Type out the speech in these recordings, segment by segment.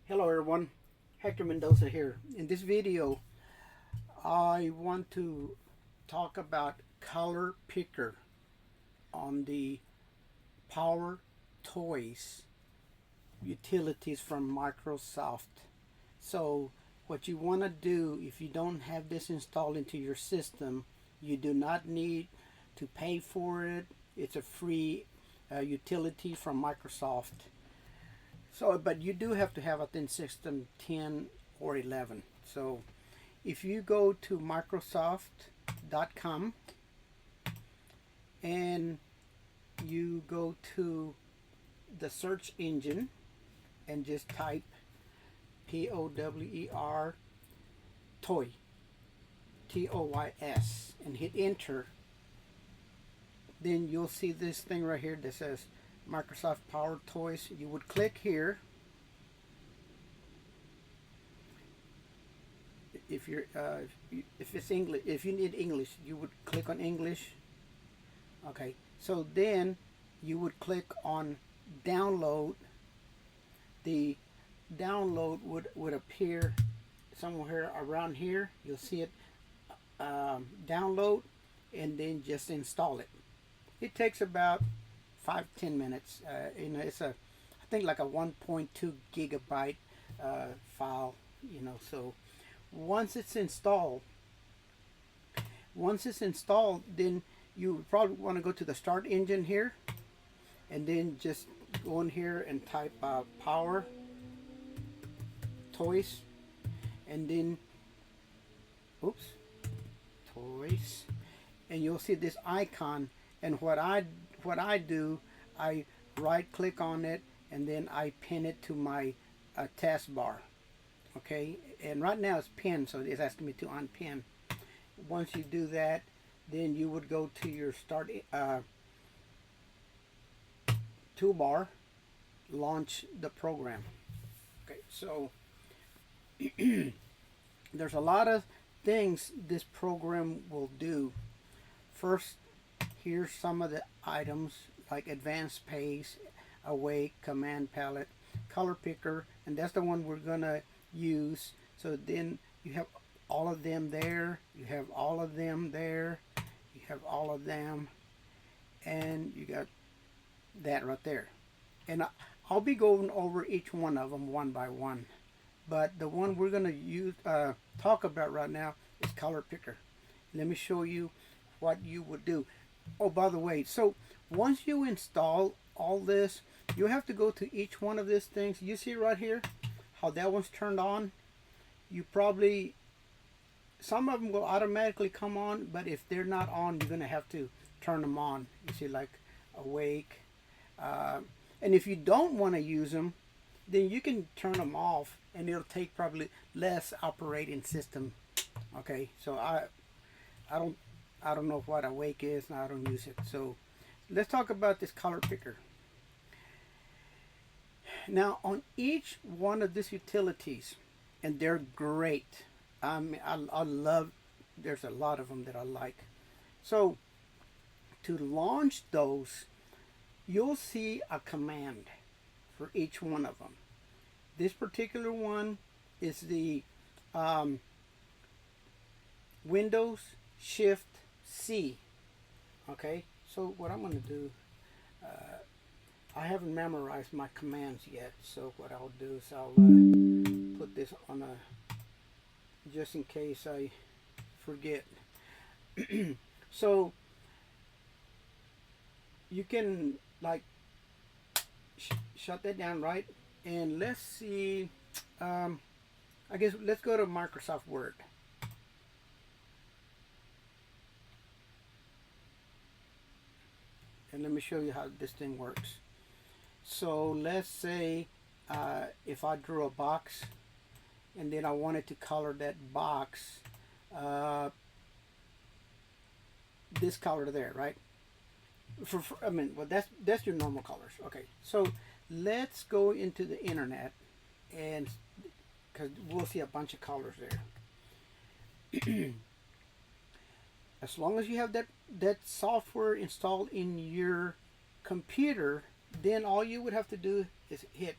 Hello everyone, Hector Mendoza here. In this video, I want to talk about color picker on the PowerToys utilities from Microsoft. So what you want to do, if you don't have this installed into your system, you do not need to pay for it. It's a free utility from Microsoft. So, but you do have to have a thin system 10 or 11. So if you go to Microsoft.com and you go to the search engine and just type POWER toy TOYS and hit enter, then you'll see this thing right here that says Microsoft PowerToys. You would click here. If you're if it's English, if you need English, you would click on English. Okay, so then you would click on download. The download would appear somewhere around here. You'll see it download, and then just install it. It takes about 5-10 minutes. It's a, I think like a 1.2 gigabyte file. So once it's installed, then you probably want to go to the start engine here, and then just go in here and type Power Toys, and then Toys, and you'll see this icon. And what I do, I right click on it and then I pin it to my taskbar. Okay, and right now it's pinned, so it's asking me to unpin. Once you do that, then you would go to your start toolbar, launch the program. Okay, so there's a lot of things this program will do. First, here's some of the items like advanced pace, awake, command palette, color picker, and that's the one we're gonna use. So then you have all of them there, you have all of them there, you have all of them, and you got that right there. And I'll be going over each one of them one by one, but the one we're gonna use talk about right now is color picker. Let me show you what you would do. Oh, by the way, so once you install all this, you have to go to each one of these things. You see right here how that one's turned on. You probably, some of them will automatically come on, but if they're not on, you're gonna have to turn them on. You see, like awake, and if you don't want to use them, then you can turn them off, and it'll take probably less operating system. Okay, so I don't know what awake is, and I don't use it. So let's talk about this color picker. Now on each one of these utilities, and they're great. I love, there's a lot of them that I like. So to launch those, you'll see a command for each one of them. This particular one is the Windows Shift C. Okay, so what I'm going to do, I haven't memorized my commands yet, so what I'll do is I'll put this on a, just in case I forget. So you can like shut that down, right? And let's see, I guess let's go to Microsoft Word. And let me show you how this thing works. So let's say if I drew a box and then I wanted to color that box this color there, right? I mean, well, that's your normal colors. Okay, so let's go into the internet, and because we'll see a bunch of colors there. As long as you have that software installed in your computer, then all you would have to do is hit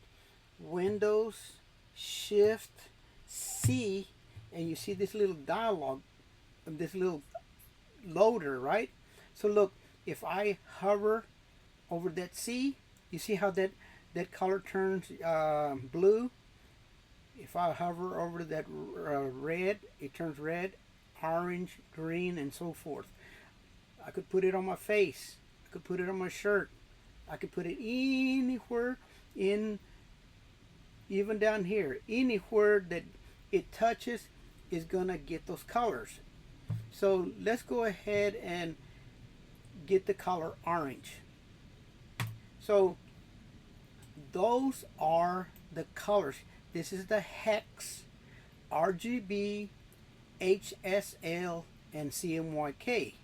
Windows Shift C, and you see this little dialog, this little loader, right? So look, if I hover over that C, you see how that color turns blue. If I hover over that red, it turns red, orange, green, and so forth. I could put it on my face. I could put it on my shirt. I could put it anywhere in, even down here. Anywhere that it touches is gonna get those colors. So let's go ahead and get the color orange. So those are the colors. This is the hex, RGB, HSL, and CMYK.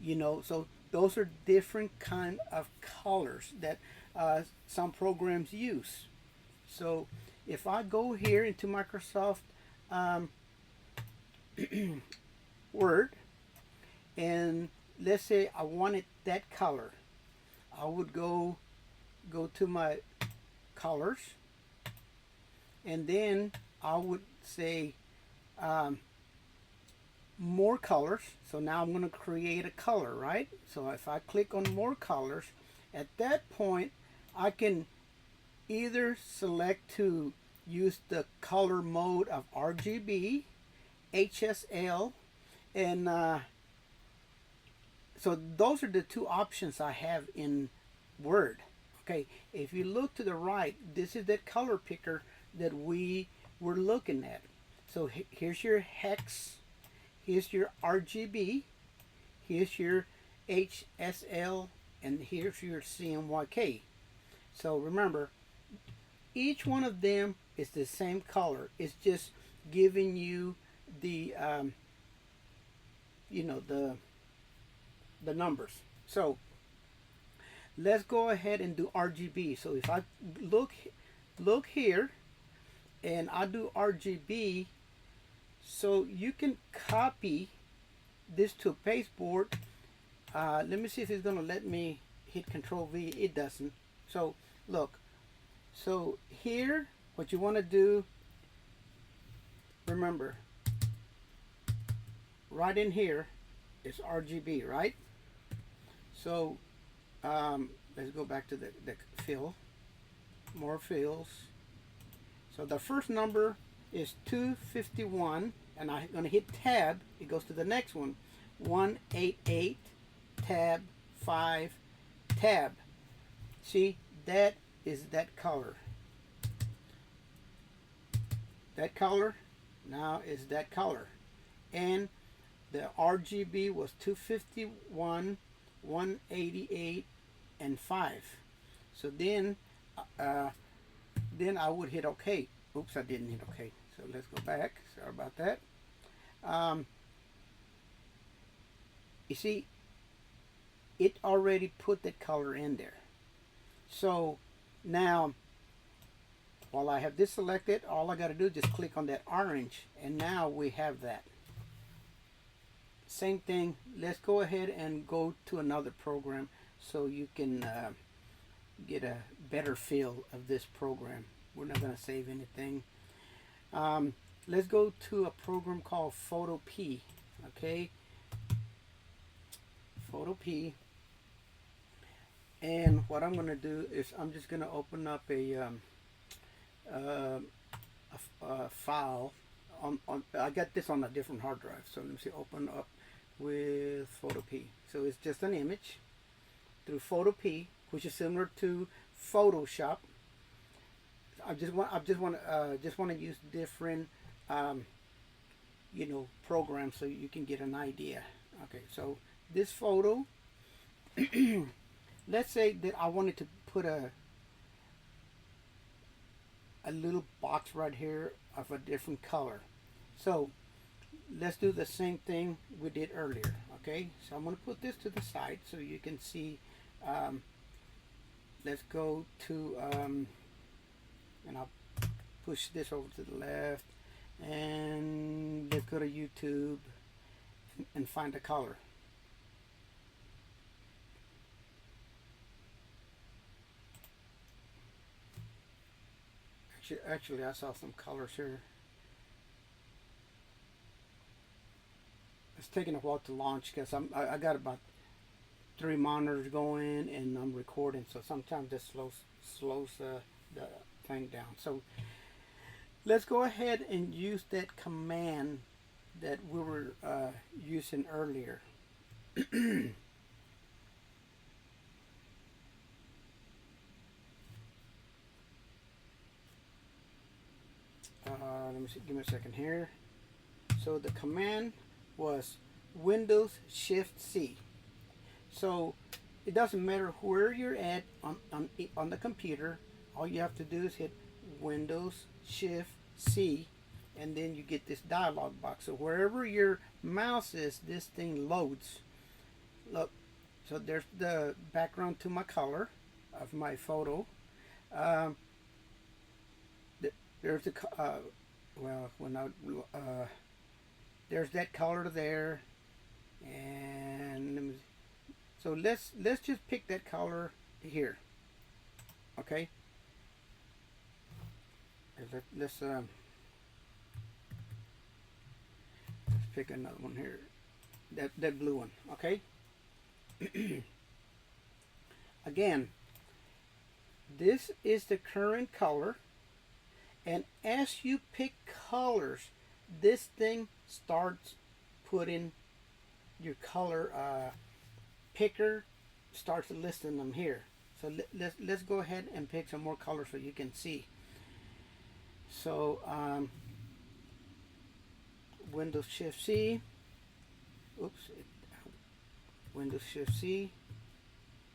You know, so those are different kind of colors that some programs use. So if I go here into Microsoft Word, and let's say I wanted that color, I would go to my colors, and then I would say more colors. So now I'm going to create a color, right? So if I click on more colors, at that point I can either select to use the color mode of RGB, HSL, and so those are the two options I have in Word. Okay, if you look to the right, this is that color picker that we were looking at. So here's your hex, here's your RGB, here's your HSL, and here's your CMYK. So remember, each one of them is the same color. It's just giving you the you know, the numbers. So let's go ahead and do RGB. So if I look here and I do RGB, so you can copy this to a pasteboard. Let me see if it's gonna let me hit Ctrl+V. It doesn't. So look, so here what you want to do, remember, right in here is RGB, right? So let's go back to the fill, more fills. So the first number is 251, and I'm going to hit tab. It goes to the next one, 188, tab, 5, tab. See, that is that color. That color now is that color. And the RGB was 251, 188, and 5. So then I would hit OK. Oops, I didn't hit OK. So let's go back. Sorry about that. You see, it already put that color in there. So now, while I have this selected, all I got to do is just click on that orange, and now we have that. Same thing. Let's go ahead and go to another program so you can get a better feel of this program. We're not going to save anything. Let's go to a program called PhotoP. Okay, PhotoP. And what I'm going to do is I'm just going to open up a file. I got this on a different hard drive. So let me see. Open up with PhotoP. So it's just an image through PhotoP, which is similar to Photoshop. I just want to use different you know, programs so you can get an idea. Okay, so this photo, let's say that I wanted to put a little box right here of a different color. So let's do the same thing we did earlier. Okay, so I'm going to put this to the side so you can see. Let's go to and I'll push this over to the left, and let's go to YouTube and find the color. Actually, I saw some colors here. It's taking a while to launch because I got about 3 monitors going and I'm recording, so sometimes this slows the thing down. So let's go ahead and use that command that we were using earlier. Let me see, give me a second here. So the command was Windows Shift C. So it doesn't matter where you're at on the computer. All you have to do is hit Windows Shift C, and then you get this dialog box. So wherever your mouse is, this thing loads. Look, so there's the background to my color of my photo. There's the there's that color there, and so let's just pick that color here. Okay. Let's pick another one here. That blue one. Okay. Again, this is the current color, and as you pick colors, this thing starts putting your color picker starts listing them here. So let's go ahead and pick some more colors so you can see. So Windows Shift C. Oops. Windows Shift C.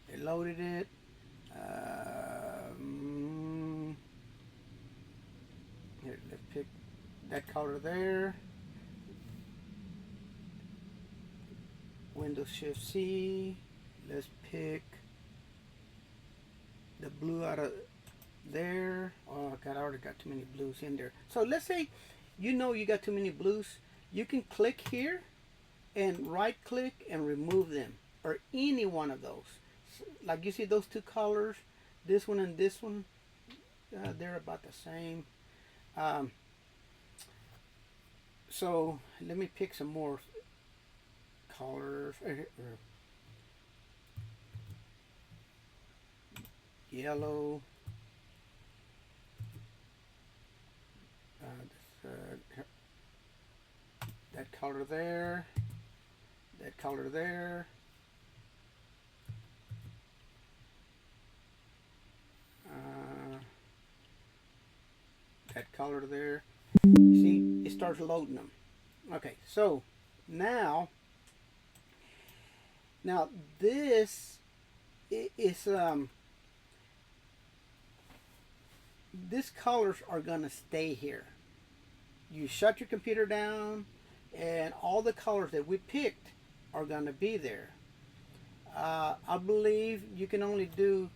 It loaded it. Here, let's pick that color there. Windows Shift C. Let's pick the blue out of there. Oh God, I already got too many blues in there. So let's say you know you got too many blues. You can click here and right click and remove them, or any one of those. Like you see those two colors, this one and this one, they're about the same. So let me pick some more colors. Yellow. That color there. That color there. That color there. See, it starts loading them. Okay, so now this is these colors are gonna stay here. You shut your computer down, and all the colors that we picked are gonna be there. I believe you can only do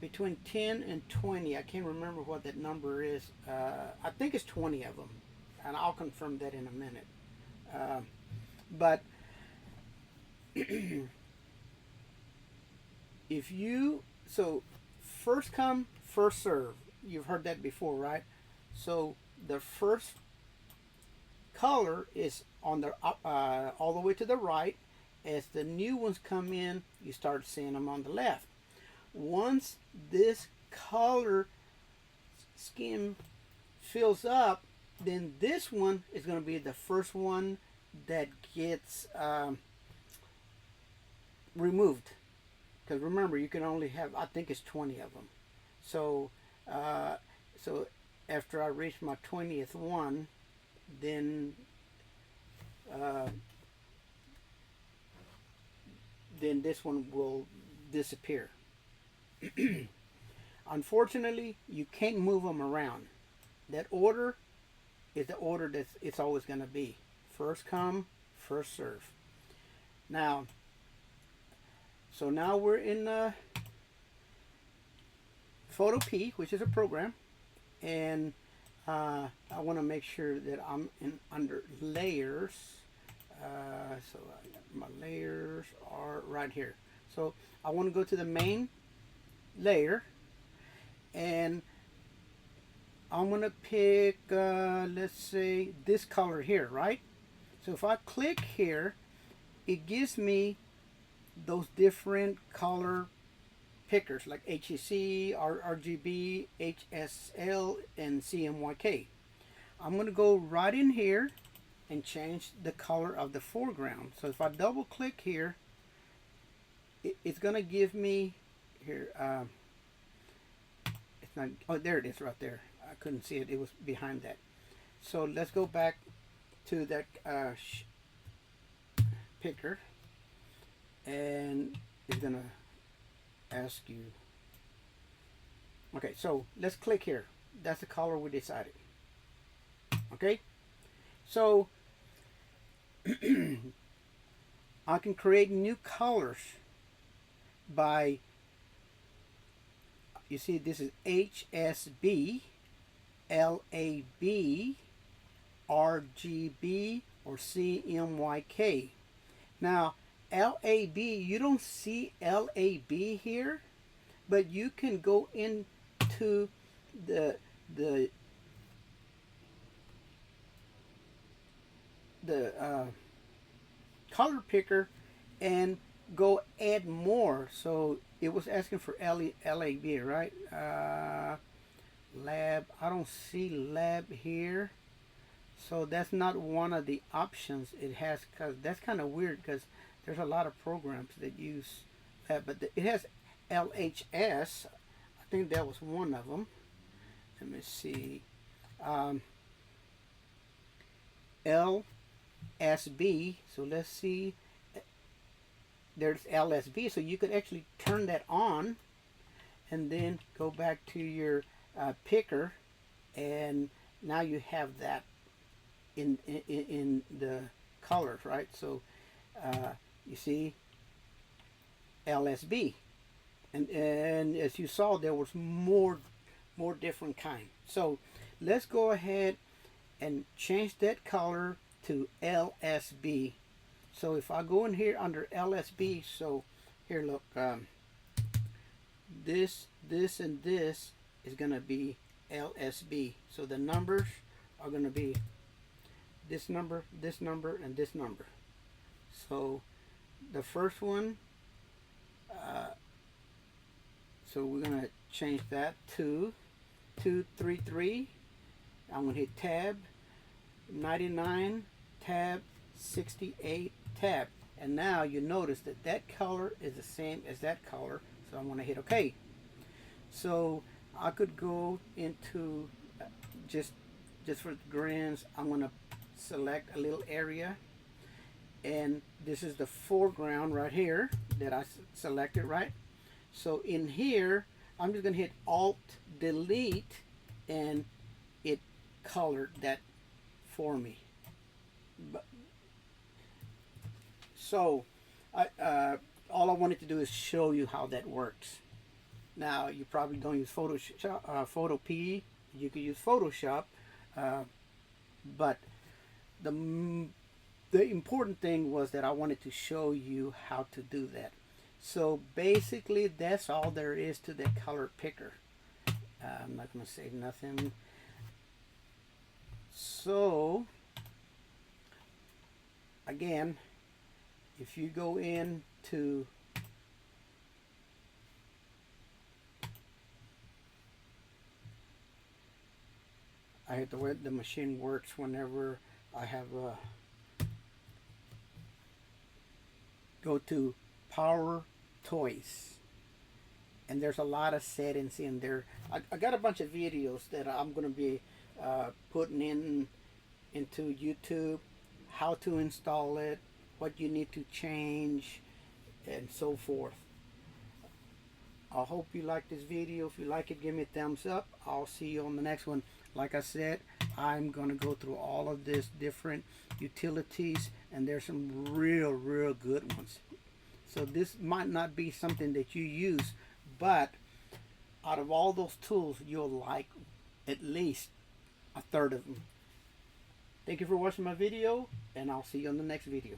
between 10 and 20. I can't remember what that number is. I think it's 20 of them, and I'll confirm that in a minute. But if you, so first come, first serve. You've heard that before, right? So the first color is on the all the way to the right. As the new ones come in, you start seeing them on the left. Once this color scheme fills up, then this one is going to be the first one that gets removed. Because remember, you can only have, I think it's 20 of them. So, so after I reach my 20th one, then this one will disappear. Unfortunately, you can't move them around. That order is the order that it's always going to be. First come, first serve. Now, so now we're in Photo P, which is a program, and I want to make sure that I'm in under layers. So my layers are right here. So I want to go to the main layer, and I'm gonna pick let's say this color here, right? So if I click here, it gives me those different color pickers like HEC, RGB, HSL, and CMYK. I'm going to go right in here and change the color of the foreground. So if I double click here, it's going to give me here, it's not, oh, there it is right there. I couldn't see it, it was behind that. So let's go back to that picker, and it's going to ask you. Okay, so let's click here. That's the color we decided. Okay, so I can create new colors by, you see this is HSB, LAB, RGB, or CMYK. Now LAB, you don't see LAB here, but you can go into the color picker and go add more. So it was asking for LAB, right? Lab, I don't see lab here, so that's not one of the options it has, because that's kind of weird, because there's a lot of programs that use that, but it has LHS. I think that was one of them. Let me see. LSB. So let's see. There's LSB. So you could actually turn that on and then go back to your picker, and now you have that in the colors, right? So you see LSB, and as you saw, there was more different kind. So let's go ahead and change that color to LSB. So if I go in here under LSB, so here, look, this, and this is going to be LSB. So the numbers are going to be this number, and this number. So the first one, so we're going to change that to 233. I'm going to hit tab, 99, tab, 68, tab. And now you notice that that color is the same as that color. So I'm going to hit OK. So I could go into just for the grins, I'm going to select a little area, and this is the foreground right here that I selected, right? So in here, I'm just going to hit Alt Delete, and it colored that for me. So all I wanted to do is show you how that works. Now you probably don't use Photoshop, Photopea. You could use Photoshop, but the important thing was that I wanted to show you how to do that. So basically, that's all there is to the color picker. I'm not going to say nothing. So again, if you go into the way the machine works whenever I have go to PowerToys, and there's a lot of settings in there. I got a bunch of videos that I'm going to be putting into YouTube, how to install it, what you need to change, and so forth. I hope you like this video. If you like it, give me a thumbs up. I'll see you on the next one. Like I said, I'm going to go through all of this different utilities, and there's some real good ones. So this might not be something that you use, but out of all those tools, you'll like at least a third of them. Thank you for watching my video, and I'll see you on the next video.